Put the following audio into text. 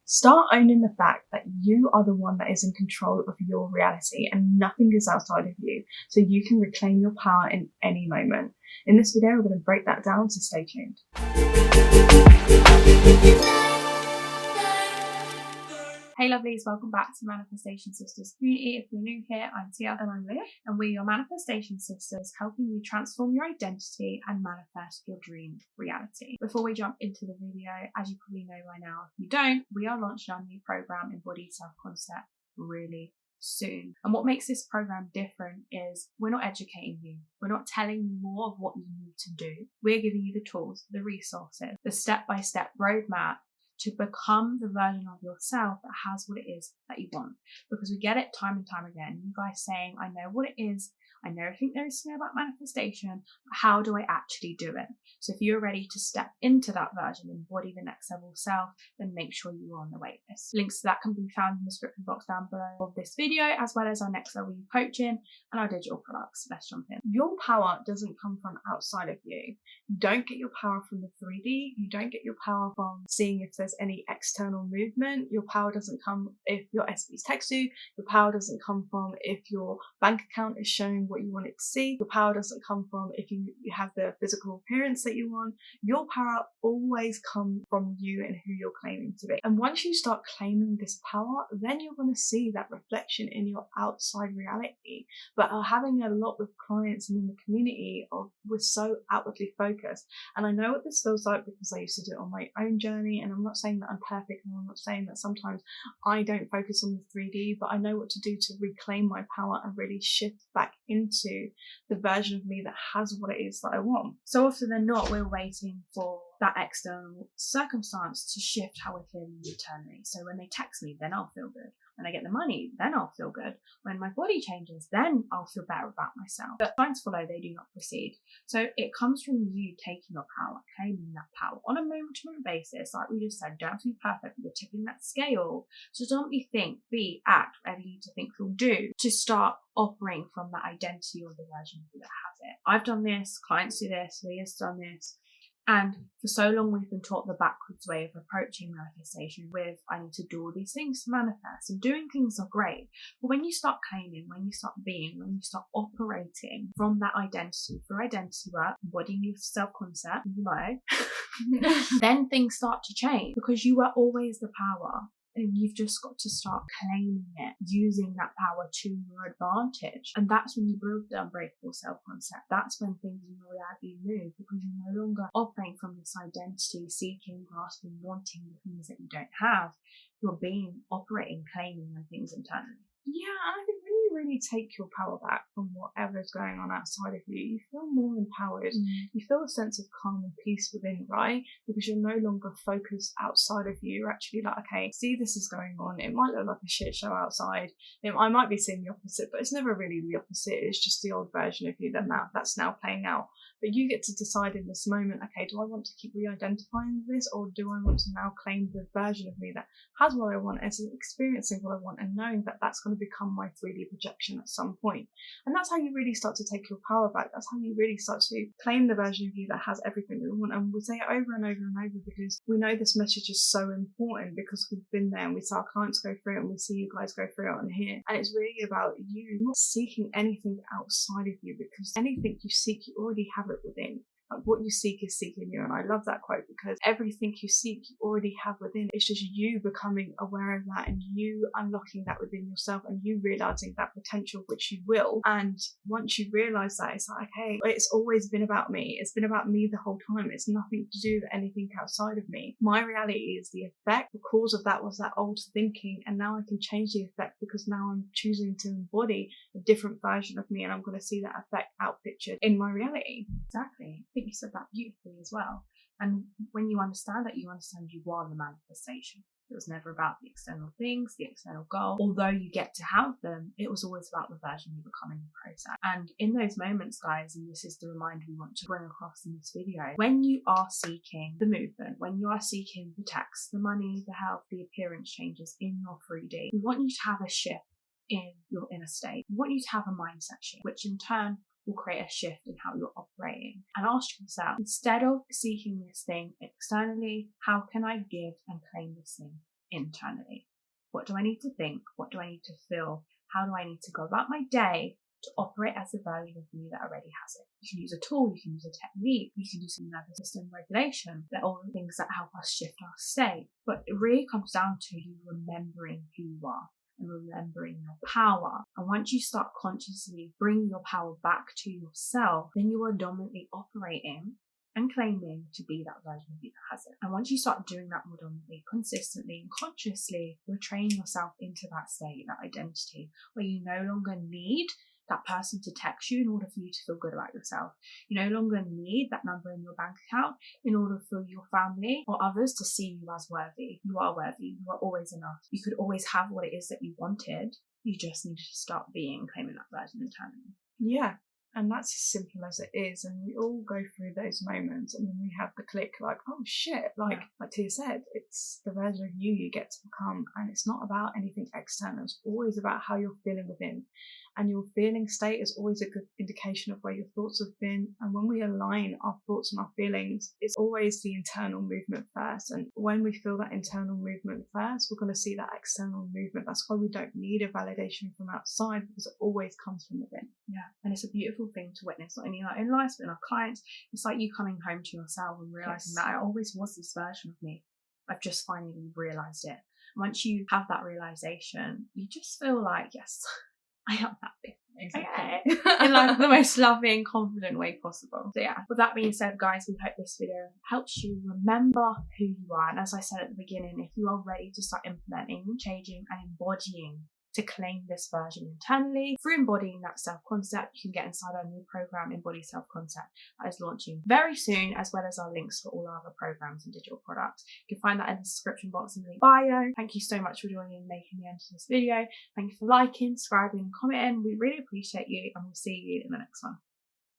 Start owning the fact that you are the one that is in control of your reality and nothing is outside of you, so you can reclaim your power in any moment. In this video, we're going to break that down, so stay tuned. Hey lovelies, welcome back to Manifestation Sisters community. If you're new here, I'm Tia and I'm Leah, and we're your Manifestation Sisters, helping you transform your identity and manifest your dream reality. Before we jump into the video, as you probably know by now, if you don't, we are launching our new program, Embodied Self-Concept, really soon. And what makes this program different is we're not educating you. We're not telling you more of what you need to do. We're giving you the tools, the resources, the step-by-step roadmap to become the version of yourself that has what it is that you want. Because we get it time and time again. You guys saying, I know what it is. I know everything there is to know about manifestation, but how do I actually do it? So if you're ready to step into that version, embody the next level self, then make sure you are on the wait list. Links to that can be found in the description box down below of this video, as well as our next level coaching and our digital products. Let's jump in. Your power doesn't come from outside of you. You don't get your power from the 3D. You don't get your power from seeing if there's any external movement. Your power doesn't come if your SBs text you. Your power doesn't come from if your bank account is showing what you want it to see. Your power doesn't come from if you have the physical appearance that you want. Your power always comes from you and who you're claiming to be. And once you start claiming this power, then you're going to see that reflection in your outside reality. But having a lot with clients and in the community we're so outwardly focused. And I know what this feels like because I used to do it on my own journey. And I'm not saying that I'm perfect, and I'm not saying that sometimes I don't focus on the 3D, but I know what to do to reclaim my power and really shift back into the version of me that has what it is that I want. So often than not, we're waiting for that external circumstance to shift how we're feeling internally. So when they text me, then I'll feel good. When I get the money, then I'll feel good. When my body changes, then I'll feel better about myself. But signs follow, they do not proceed. So it comes from you taking your power, claiming that power on a moment-to-moment basis. Like we just said, don't have to be perfect. You're tipping that scale. So don't be think, be, act, whatever you need to think, feel, do, to start operating from that identity or the version of you that has it. I've done this, clients do this, Leah's done this. And for so long, we've been taught the backwards way of approaching manifestation with, I need to do all these things to manifest. And doing things are great. But when you start claiming, when you start being, when you start operating from that identity, through identity work, embodying your self-concept, then things start to change because you are always the power. And you've just got to start claiming it, using that power to your advantage. And that's when you build the unbreakable self-concept. That's when things in your reality move, because you're no longer operating from this identity, seeking, grasping, wanting the things that you don't have. You're being, operating, claiming the things internally. Yeah, and I think when you really take your power back from whatever's going on outside of you, you feel more empowered. You feel a sense of calm and peace within, right? Because you're no longer focused outside of you. You're actually like, okay, see, this is going on. It might look like a shit show outside. I might be seeing the opposite, but it's never really the opposite. It's just the old version of you that's now playing out. But you get to decide in this moment, okay, do I want to keep re-identifying this, or do I want to now claim the version of me that has what I want, as experiencing what I want, and knowing that that's going to become my 3D projection at some point. And that's how you really start to take your power back. That's how you really start to claim the version of you that has everything that we want. And we say it over and over and over because we know this message is so important, because we've been there and we see our clients go through it and we see you guys go through it on here. And it's really about you not seeking anything outside of you, because anything you seek, you already have it within. Like, what you seek is seeking you. And I love that quote, because everything you seek, you already have within. It's just you becoming aware of that and you unlocking that within yourself and you realizing that potential, which you will. And once you realize that, it's like, okay, it's always been about me. It's been about me the whole time. It's nothing to do with anything outside of me. My reality is the effect. The cause of that was that old thinking. And now I can change the effect, because now I'm choosing to embody a different version of me, and I'm going to see that effect outpictured in my reality. Exactly. I think you said that beautifully as well. And when you understand that, you understand you are the manifestation. It was never about the external things, the external goal. Although you get to have them, it was always about the version you become in the process. And in those moments, guys, and this is the reminder we want to bring across in this video, when you are seeking the movement, when you are seeking the text, the money, the health, the appearance changes in your 3D, we want you to have a shift in your inner state. We want you to have a mindset shift, which in turn will create a shift in how you're operating. And ask yourself, instead of seeking this thing externally, how can I give and claim this thing internally. What do I need to think? What do I need to feel? How do I need to go about my day to operate as a version of me that already has it? You can use a tool, you can use a technique, you can do some nervous system regulation. They're all the things that help us shift our state. But it really comes down to you remembering who you are and remembering your power. And once you start consciously bringing your power back to yourself, then you are dominantly operating and claiming to be that version of you that has it. And once you start doing that more dominantly, consistently and consciously, you're training yourself into that state, that identity, where you no longer need that person to text you in order for you to feel good about yourself. You no longer need that number in your bank account in order for your family or others to see you as worthy. You are worthy. You are always enough. You could always have what it is that you wanted. You just needed to start being, claiming that version internally. Yeah. And that's as simple as it is. And we all go through those moments and then we have the click like, oh shit, like Tia said, it's the version of you get to become. And it's not about anything external. It's always about how you're feeling within. And your feeling state is always a good indication of where your thoughts have been. And when we align our thoughts and our feelings, it's always the internal movement first. And when we feel that internal movement first, we're going to see that external movement. That's why we don't need a validation from outside, because it always comes from within. Yeah. And it's a beautiful thing to witness, not only in our own lives, but in our clients. It's like you coming home to yourself and realizing that I always was this version of me. I've just finally realized it. Once you have that realization, you just feel like, yes, I am that bit. Exactly. In like the most loving, confident way possible. So yeah, with that being said, guys, we hope this video helps you remember who you are. And as I said at the beginning, if you are ready to start implementing, changing and embodying to claim this version internally, through embodying that self-concept, you can get inside our new program, Embody Self-Concept, that is launching very soon, as well as our links for all our other programs and digital products. You can find that in the description box in the bio. Thank you so much for joining and making the end of this video. Thank you for liking, subscribing, and commenting. We really appreciate you, and we'll see you in the next one.